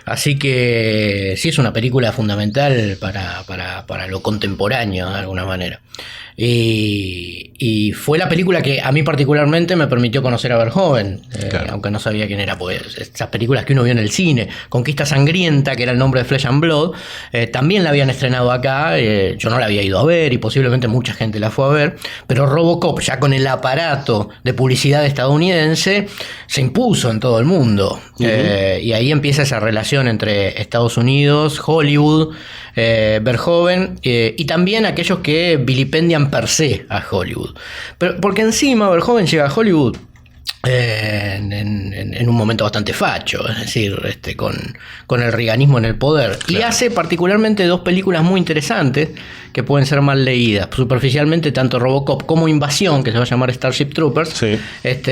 Así que sí es una película fundamental para lo contemporáneo, de alguna manera. Y fue la película que a mí particularmente me permitió conocer a Verhoeven, claro. Aunque no sabía quién era, pues esas películas que uno vio en el cine. Conquista Sangrienta, que era el nombre de Flesh and Blood, también la habían estrenado acá. Yo no la había ido a ver y posiblemente mucha gente la fue a ver, pero Robocop, ya con el aparato de publicidad estadounidense, se impuso en todo el mundo. Y ahí empieza esa relación entre Estados Unidos, Hollywood, Verhoeven y también aquellos que vilipendian per se a Hollywood. Pero porque encima Verhoeven llega a Hollywood en un momento bastante facho, es decir, con el reaganismo en el poder. Claro. Y hace particularmente dos películas muy interesantes que pueden ser mal leídas. Superficialmente, tanto Robocop como Invasión, que se va a llamar Starship Troopers, sí,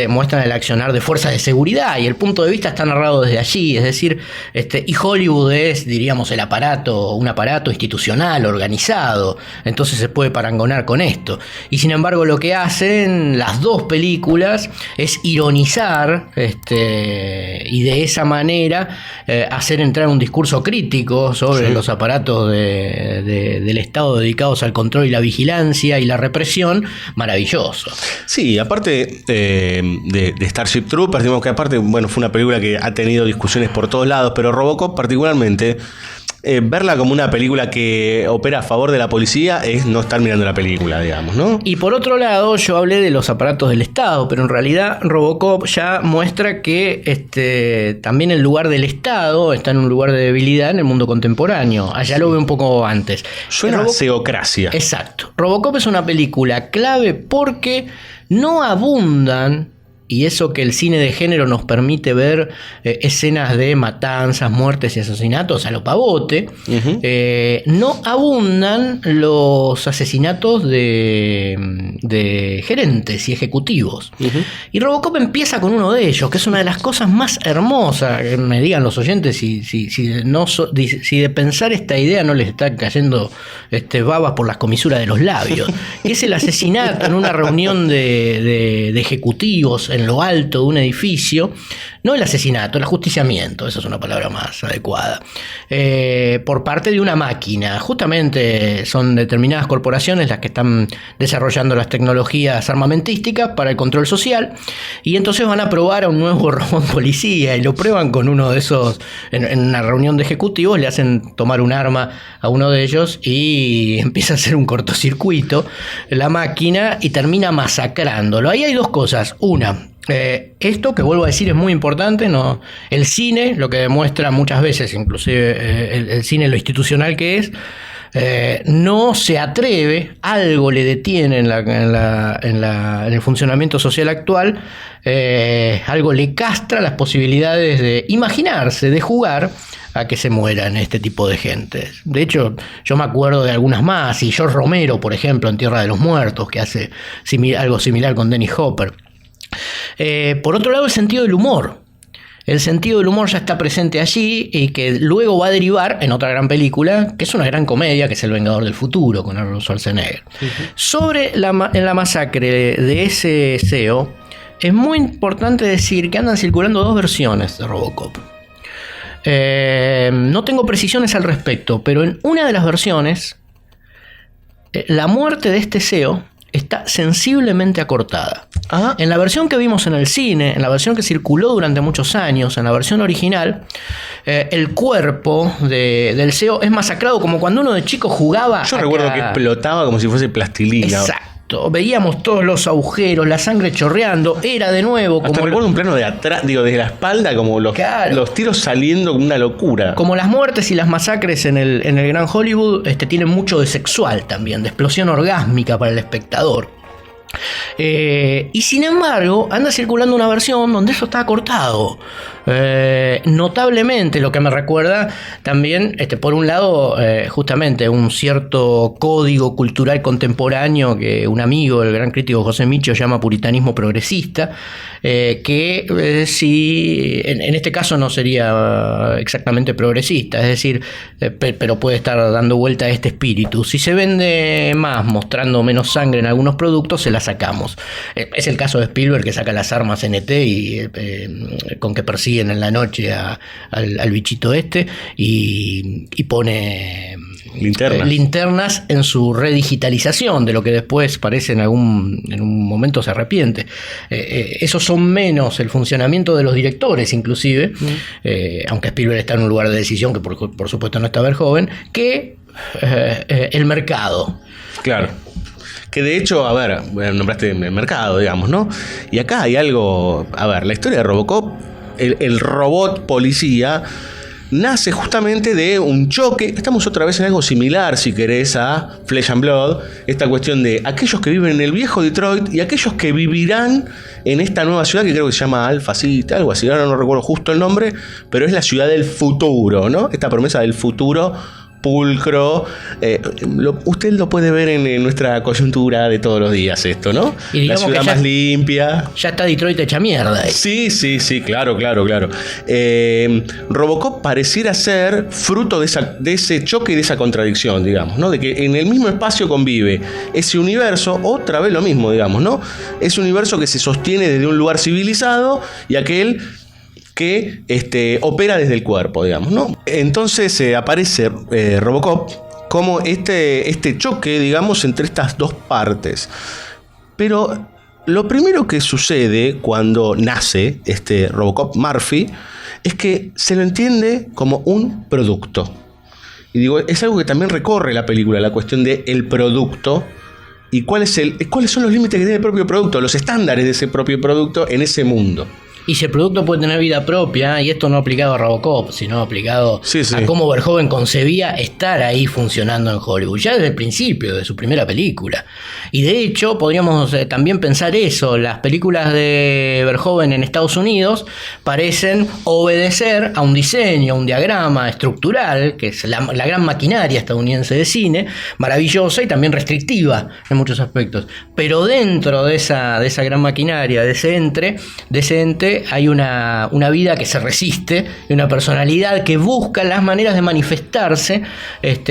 muestran el accionar de fuerzas de seguridad y el punto de vista está narrado desde allí, es decir, y Hollywood es, diríamos, un aparato institucional, organizado, entonces se puede parangonar con esto. Y sin embargo, lo que hacen las dos películas es ironizar y de esa manera hacer entrar un discurso crítico sobre los aparatos del Estado dedicados al control y la vigilancia y la represión, maravilloso.
Sí, aparte de Starship Troopers, digamos que aparte, bueno, fue una película que ha tenido discusiones por todos lados, pero Robocop particularmente, verla como una película que opera a favor de la policía es no estar mirando la película, digamos, ¿no?
Y por otro lado, yo hablé de los aparatos del Estado, pero en realidad Robocop ya muestra que también el lugar del Estado está en un lugar de debilidad en el mundo contemporáneo. Allá lo veo un poco antes.
Suena a seocracia.
Exacto. Robocop es una película clave porque no abundan, y eso que el cine de género nos permite ver escenas de matanzas, muertes y asesinatos a lo pavote, no abundan los asesinatos de gerentes y ejecutivos. Y Robocop empieza con uno de ellos, que es una de las cosas más hermosas, que me digan los oyentes si de pensar esta idea no les está cayendo babas por las comisuras de los labios, que es el asesinato en una reunión de ejecutivos en lo alto de un edificio, no el asesinato, el ajusticiamiento, esa es una palabra más adecuada, por parte de una máquina. Justamente son determinadas corporaciones las que están desarrollando las tecnologías armamentísticas para el control social, y entonces van a probar a un nuevo robot policía y lo prueban con uno de esos, en una reunión de ejecutivos, le hacen tomar un arma a uno de ellos y empieza a hacer un cortocircuito la máquina y termina masacrándolo. Ahí hay dos cosas. Una, esto que vuelvo a decir es muy importante, ¿no? El cine, lo que demuestra muchas veces, inclusive el cine, lo institucional que es, no se atreve, algo le detiene en el funcionamiento social actual, algo le castra las posibilidades de imaginarse, de jugar a que se mueran este tipo de gente. De hecho, yo me acuerdo de algunas más, y George Romero, por ejemplo, en Tierra de los Muertos, que hace algo similar con Dennis Hopper. Por otro lado, el sentido del humor. el sentido del humor ya está presente allí y que luego va a derivar en otra gran película, que es una gran comedia, que es El Vengador del Futuro, con Arnold Schwarzenegger. Sobre la masacre de ese CEO, es muy importante decir que andan circulando 2 versiones de Robocop. No tengo precisiones al respecto, pero en una de las versiones, la muerte de este CEO está sensiblemente acortada.
Ajá.
En la versión que vimos en el cine, en la versión que circuló durante muchos años, en la versión original, el cuerpo del CEO es masacrado como cuando uno de chico jugaba.
Yo recuerdo que explotaba como si fuese plastilina.
Exacto. Veíamos todos los agujeros, la sangre chorreando. Era de nuevo
Hasta
como
recuerdo un plano de atrás, digo, desde la espalda, como los tiros saliendo con una locura.
Como las muertes y las masacres en el Gran Hollywood tienen mucho de sexual también, de explosión orgásmica para el espectador. Y sin embargo, anda circulando una versión donde eso está cortado. Notablemente, lo que me recuerda también, por un lado, justamente un cierto código cultural contemporáneo que un amigo, el gran crítico José Micho, llama puritanismo progresista, que si en este caso no sería exactamente progresista, es decir, pero puede estar dando vuelta a este espíritu. Si se vende más mostrando menos sangre en algunos productos, se la sacamos. Es el caso de Spielberg, que saca las armas NT y con que persiguen en la noche al bichito y pone linternas en su redigitalización, de lo que después parece en un momento se arrepiente. Esos son menos el funcionamiento de los directores, inclusive, aunque Spielberg está en un lugar de decisión que por supuesto no está Verhoeven, que el mercado.
Claro. Que de hecho, a ver, nombraste el mercado, digamos, ¿no? Y acá hay algo, a ver, la historia de Robocop, el robot policía, nace justamente de un choque. Estamos otra vez en algo similar, si querés, a Flesh and Blood. Esta cuestión de aquellos que viven en el viejo Detroit y aquellos que vivirán en esta nueva ciudad que creo que se llama Alpha City, algo así. Ahora no recuerdo justo el nombre, pero es la ciudad del futuro, ¿no? Esta promesa del futuro pulcro. Usted lo puede ver en nuestra coyuntura de todos los días, esto, ¿no?
Y
la ciudad más limpia.
Ya está Detroit hecha mierda.
Sí, claro. Robocop pareciera ser fruto de ese choque y de esa contradicción, digamos, ¿no? De que en el mismo espacio convive ese universo, otra vez lo mismo, digamos, ¿no? Ese universo que se sostiene desde un lugar civilizado y aquel que opera desde el cuerpo, digamos, ¿no? Entonces aparece Robocop como este choque, digamos, entre estas dos partes. Pero lo primero que sucede cuando nace este Robocop Murphy es que se lo entiende como un producto. Y digo, es algo que también recorre la película, la cuestión del producto y cuáles son los límites que tiene el propio producto, los estándares de ese propio producto en ese mundo.
Y si el producto puede tener vida propia, y esto no aplicado a Robocop, sino aplicado a cómo Verhoeven concebía estar ahí funcionando en Hollywood, ya desde el principio de su primera película. Y de hecho, podríamos también pensar eso, las películas de Verhoeven en Estados Unidos parecen obedecer a un diseño, a un diagrama estructural, que es la gran maquinaria estadounidense de cine, maravillosa y también restrictiva en muchos aspectos. Pero dentro de esa gran maquinaria, de ese ente, hay una vida que se resiste y una personalidad que busca las maneras de manifestarse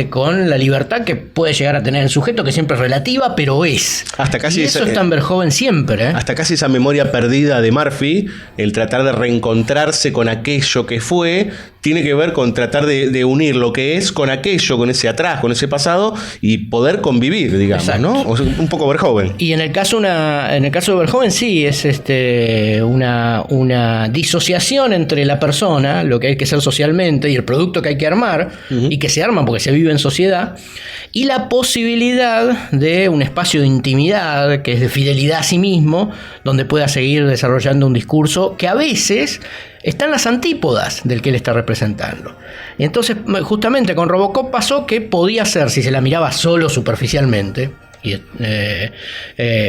con la libertad que puede llegar a tener el sujeto, que siempre es relativa, pero es.
Hasta casi
y eso está en Verhoeven siempre.
Hasta casi esa memoria perdida de Murphy, el tratar de reencontrarse con aquello que fue, tiene que ver con tratar de unir lo que es con aquello, con ese atrás, con ese pasado y poder convivir, digamos. Exacto. ¿No? O sea, un poco Verhoeven.
Y en el caso de Verhoeven sí es una disociación entre la persona, lo que hay que ser socialmente, y el producto que hay que armar, y que se arma porque se vive en sociedad, y la posibilidad de un espacio de intimidad, que es de fidelidad a sí mismo, donde pueda seguir desarrollando un discurso que a veces está en las antípodas del que él está representando. Y entonces, justamente con Robocop pasó que podía ser, si se la miraba solo superficialmente, y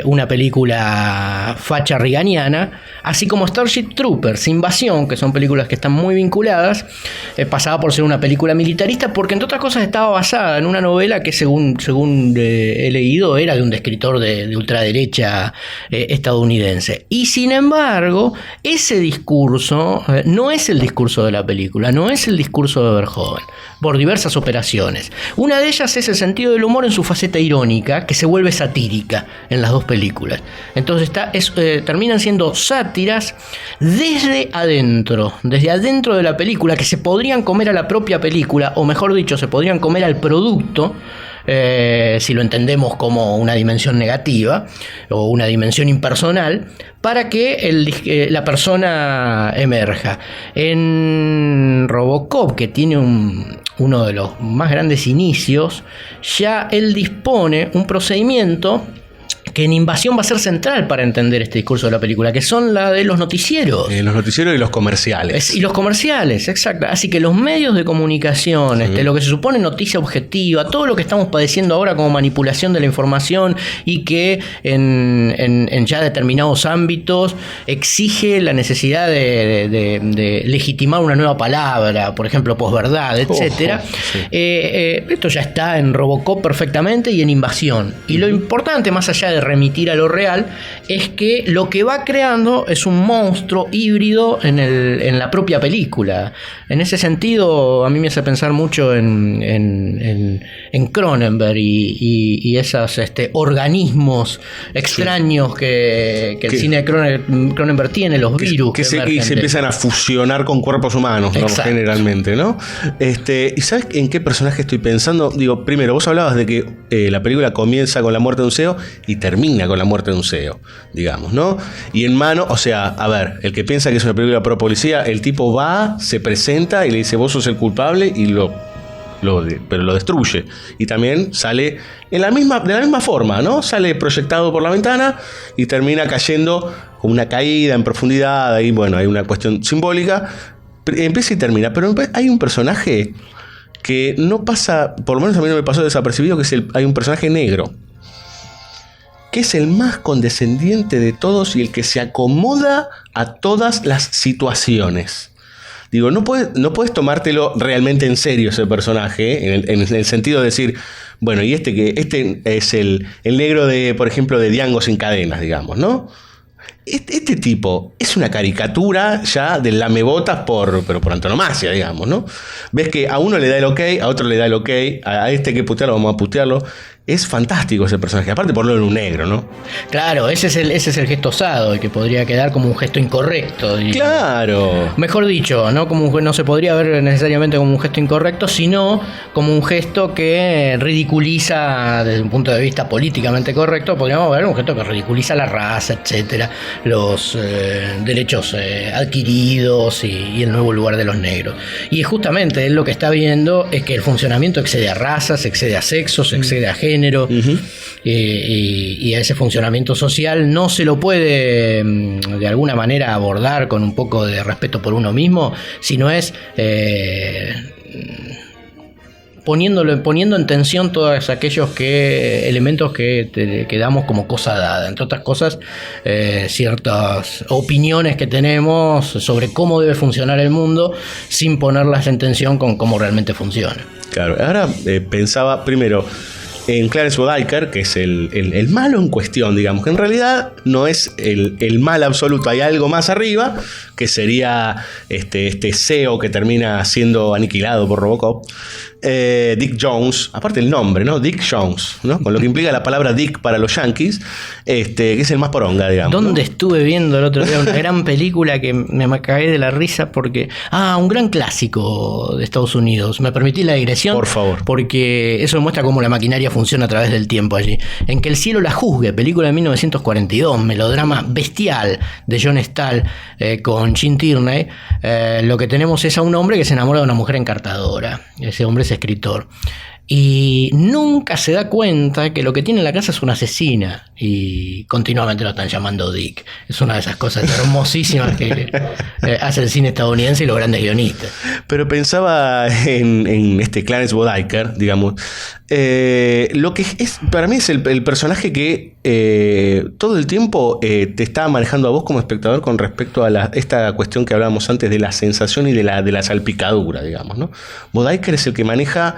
una película facha reaganiana, así como Starship Troopers, Invasión, que son películas que están muy vinculadas, pasaba por ser una película militarista, porque entre otras cosas estaba basada en una novela que según he leído era de un escritor de ultraderecha estadounidense. Y sin embargo, ese discurso no es el discurso de la película, no es el discurso de Verhoeven, por diversas operaciones. Una de ellas es el sentido del humor en su faceta irónica, que se vuelve satírica en las dos películas. Entonces terminan siendo sátiras desde adentro de la película, que se podrían comer a la propia película, o mejor dicho, se podrían comer al producto, si lo entendemos como una dimensión negativa o una dimensión impersonal, para que la persona emerja. En Robocop, que tiene uno de los más grandes inicios, ya él dispone un procedimiento que en Invasión va a ser central para entender este discurso de la película, que son la de los noticieros.
Los noticieros y los comerciales.
Y los comerciales, exacto. Así que los medios de comunicación, lo que se supone noticia objetiva, todo lo que estamos padeciendo ahora como manipulación de la información y que en ya determinados ámbitos exige la necesidad de legitimar una nueva palabra, por ejemplo, posverdad, etcétera. Esto ya está en Robocop perfectamente y en Invasión. Y lo importante, más allá de remitir a lo real, es que lo que va creando es un monstruo híbrido en la propia película. En ese sentido, a mí me hace pensar mucho en Cronenberg y esos organismos extraños que el cine de Cronenberg tiene, los virus.
Que se empiezan a fusionar con cuerpos humanos, ¿no? Generalmente, ¿no? ¿Y sabes en qué personaje estoy pensando? Digo, primero, vos hablabas de que la película comienza con la muerte de un CEO y termina con la muerte de un CEO, digamos, ¿no? Y en mano, o sea, a ver, el que piensa que es una película pro policía, el tipo va, se presenta y le dice, vos sos el culpable, y pero lo destruye. Y también sale de la misma forma, ¿no? Sale proyectado por la ventana y termina cayendo con una caída en profundidad. Ahí, bueno, hay una cuestión simbólica. Empieza y termina. Pero hay un personaje que no pasa, por lo menos a mí no me pasó desapercibido, que hay un personaje negro, que es el más condescendiente de todos y el que se acomoda a todas las situaciones. Digo, no puedes tomártelo realmente en serio ese personaje, en el sentido de decir, bueno, y este es el negro de, por ejemplo, de Django sin cadenas, digamos, ¿no? Este tipo es una caricatura ya del lamebotas pero por antonomasia, digamos, ¿no? Ves que a uno le da el ok, a otro le da el ok, a este hay que putearlo, vamos a putearlo. Es fantástico ese personaje, aparte por lo en un negro, ¿no?
Claro, ese es el gesto osado, el que podría quedar como un gesto incorrecto.
Claro.
Mejor dicho, no se podría ver necesariamente como un gesto incorrecto, sino como un gesto que ridiculiza desde un punto de vista políticamente correcto. Podríamos ver un gesto que ridiculiza la raza, etcétera, los derechos adquiridos y el nuevo lugar de los negros. Y justamente él lo que está viendo es que el funcionamiento excede a razas, excede a sexos, excede a género, y a ese funcionamiento social no se lo puede de alguna manera abordar con un poco de respeto por uno mismo, sino es poniendo en tensión todos aquellos elementos que damos como cosa dada, entre otras cosas ciertas opiniones que tenemos sobre cómo debe funcionar el mundo sin ponerlas en tensión con cómo realmente funciona.
Claro, ahora pensaba primero en Clarence Bodiker, que es el malo en cuestión, digamos, que en realidad no es el mal absoluto, hay algo más arriba, que sería este CEO que termina siendo aniquilado por Robocop. Dick Jones, aparte el nombre, ¿no? Dick Jones, ¿no? Con lo que implica la palabra Dick para los yankees, que es el más poronga, digamos.
¿Dónde estuve viendo el otro día una gran película que me cagué de la risa porque... un gran clásico de Estados Unidos. ¿Me permitís la digresión?
Por favor.
Porque eso demuestra cómo la maquinaria funciona a través del tiempo allí. En Que el cielo la juzgue, película de 1942, melodrama bestial de John Stahl con Gene Tierney. Lo que tenemos es a un hombre que se enamora de una mujer encartadora. Ese hombre es escritor. y nunca se da cuenta que lo que tiene en la casa es una asesina y continuamente lo están llamando Dick. Es una de esas cosas hermosísimas que hace el cine estadounidense y los grandes guionistas.
Pero pensaba en este Clarence Bodiker, digamos. Lo que es para mí es el personaje que todo el tiempo te está manejando a vos como espectador con respecto a esta cuestión que hablábamos antes de la sensación y de la salpicadura, digamos, ¿no? Bodiker es el que maneja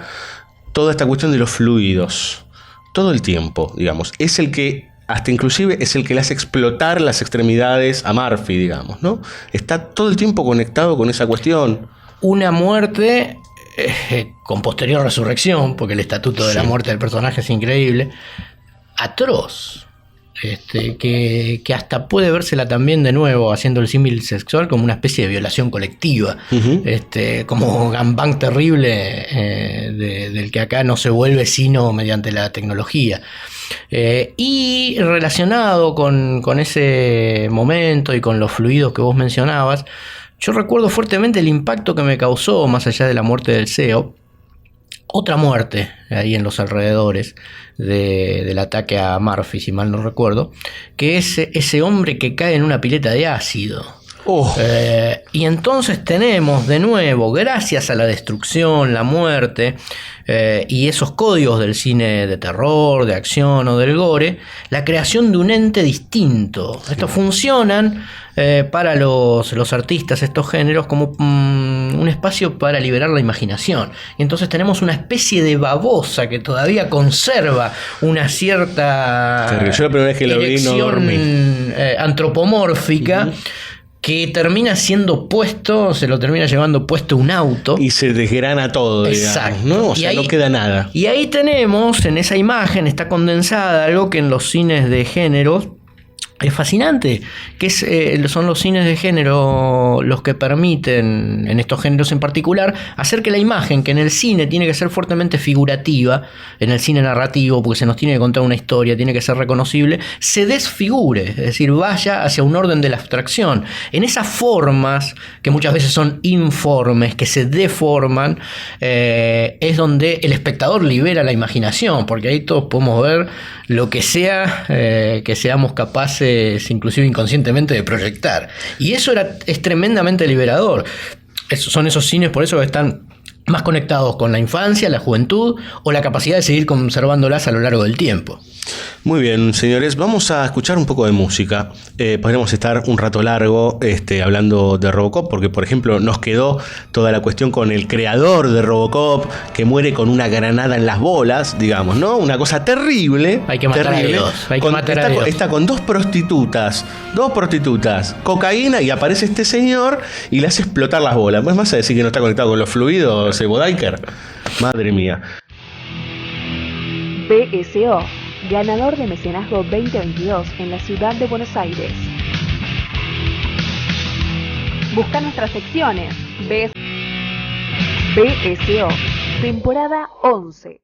toda esta cuestión de los fluidos todo el tiempo, digamos. Es el que hasta inclusive es el que le hace explotar las extremidades a Murphy, digamos, ¿no? Está todo el tiempo conectado con esa cuestión.
Una muerte con posterior resurrección, porque el estatuto de la muerte del personaje es increíble, atroz, que hasta puede vérsela también de nuevo haciendo el símil sexual como una especie de violación colectiva, como gangbang terrible del que acá no se vuelve sino mediante la tecnología. Y relacionado con ese momento y con los fluidos que vos mencionabas, yo recuerdo fuertemente el impacto que me causó, más allá de la muerte del CEO, otra muerte ahí en los alrededores del ataque a Murphy, si mal no recuerdo, que es ese hombre que cae en una pileta de ácido. Y entonces tenemos de nuevo, gracias a la destrucción, la muerte y esos códigos del cine de terror, de acción o del gore, la creación de un ente distinto. Estos funcionan para los artistas, estos géneros, como un espacio para liberar la imaginación. Y entonces tenemos una especie de babosa que todavía conserva una cierta
Yo la primera vez que lo vi no dormí.
Antropomórfica, que termina siendo puesto, se lo termina llevando puesto un auto.
Y se desgrana todo,
exacto,
digamos, ¿no? O sea, no queda nada.
Y ahí tenemos, en esa imagen, está condensada algo que en los cines de género es fascinante, que son los cines de género los que permiten, en estos géneros en particular, hacer que la imagen, que en el cine tiene que ser fuertemente figurativa, en el cine narrativo, porque se nos tiene que contar una historia, tiene que ser reconocible, se desfigure, es decir, vaya hacia un orden de la abstracción. En esas formas, que muchas veces son informes, que se deforman, es donde el espectador libera la imaginación, porque ahí todos podemos ver lo que sea que seamos capaces, inclusive inconscientemente, de proyectar. Y eso es tremendamente liberador. Son esos cines, por eso, que están más conectados con la infancia, la juventud o la capacidad de seguir conservándolas a lo largo del tiempo.
Muy bien, señores, vamos a escuchar un poco de música. Podríamos estar un rato largo hablando de Robocop, porque, por ejemplo, nos quedó toda la cuestión con el creador de Robocop, que muere con una granada en las bolas, digamos, ¿no? Una cosa terrible.
Hay que matar
terrible.
a Dios.
Está con dos prostitutas, cocaína, y aparece este señor y le hace explotar las bolas. ¿Me vas a decir que no está conectado con los fluidos, Bodiker? Madre mía.
BSO, ganador de Mecenazgo 2022 en la ciudad de Buenos Aires. Busca nuestras secciones. BSO, temporada 11.